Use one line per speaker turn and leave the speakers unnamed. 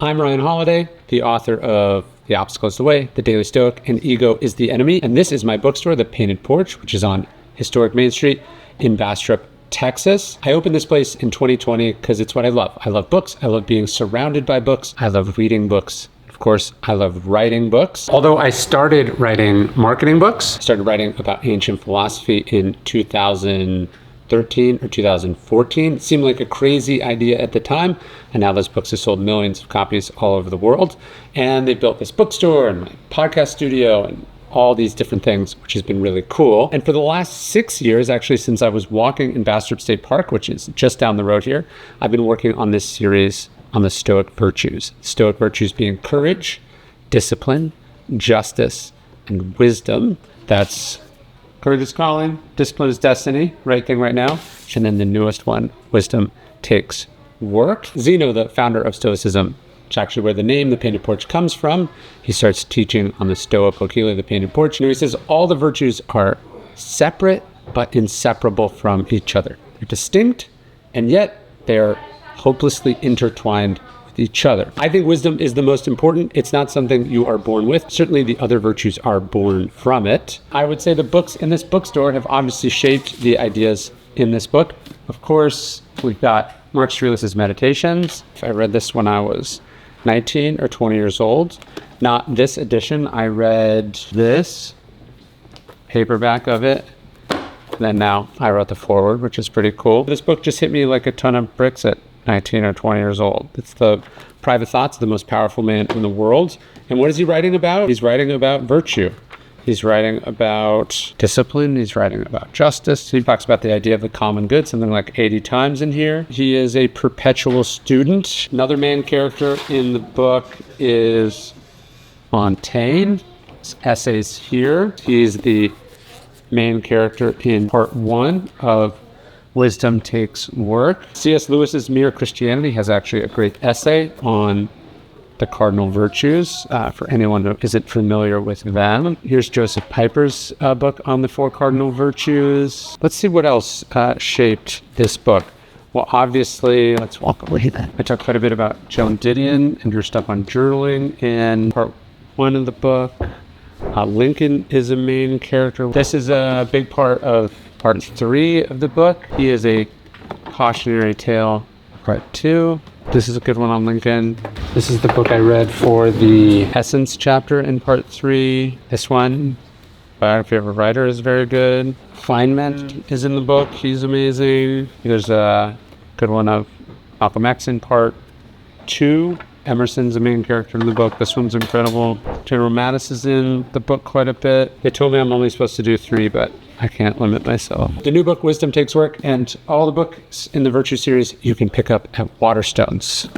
I'm Ryan Holiday, the author of The Obstacle is the Way, The Daily Stoic, and Ego is the Enemy. And this is my bookstore, The Painted Porch, which is on historic Main Street in Bastrop, Texas. I opened this place in 2020 because it's what I love. I love books. I love being surrounded by books. I love reading books. Of course, I love writing books. Although I started writing marketing books, I started writing about ancient philosophy in 2013 or 2014. It seemed like a crazy idea at the time. And now those books have sold millions of copies all over the world. And they built this bookstore and my podcast studio and all these different things, which has been really cool. And for the last 6 years, actually, since I was walking in Bastrop State Park, which is just down the road here, I've been working on this series on the Stoic virtues. Stoic virtues being courage, discipline, justice, and wisdom. That's courage is calling, discipline is destiny, right thing right now. And then the newest one, wisdom takes work. Zeno, the founder of Stoicism, which is actually where the name The Painted Porch comes from, he starts teaching on the Stoa Poikile, The Painted Porch. And he says all the virtues are separate but inseparable from each other. They're distinct, and yet they're hopelessly intertwined with each other. I think wisdom is the most important. It's not something you are born with. Certainly the other virtues are born from it. I would say the books in this bookstore have obviously shaped the ideas in this book. Of course, we've got Mark Aurelius' Meditations. I read this when I was 19 or 20 years old. Not this edition. I read this paperback of it. Then now I wrote the foreword, which is pretty cool. This book just hit me like a ton of bricks at 19 or 20 years old. It's the Private Thoughts of the Most Powerful Man in the World. And what is he writing about? He's writing about virtue. He's writing about discipline. He's writing about justice. He talks about the idea of the common good, something like 80 times in here. He is a perpetual student. Another main character in the book is Montaigne. His essays here. He's the main character in part 1 of Wisdom Takes Work. C.S. Lewis's Mere Christianity has actually a great essay on the cardinal virtues for anyone who isn't familiar with them. Here's Joseph Piper's book on the 4 cardinal virtues. Let's see what else shaped this book. Well, obviously, let's walk away then. I talked quite a bit about Joan Didion and her stuff on journaling in part 1 of the book. Lincoln is a main character. This is a big part of part 3 of the book. He is a cautionary tale. Part 2. This is a good one on Lincoln. This is the book I read for the Essence chapter in part 3. This one, Biography of a Writer, is very good. Feynman is in the book. He's amazing. There's a good one of Malcolm X in part 2. Emerson's the main character in the book. This one's incredible. General Mattis is in the book quite a bit. They told me I'm only supposed to do 3, but I can't limit myself. The new book, Wisdom Takes Work, and all the books in the Virtue series you can pick up at Waterstones.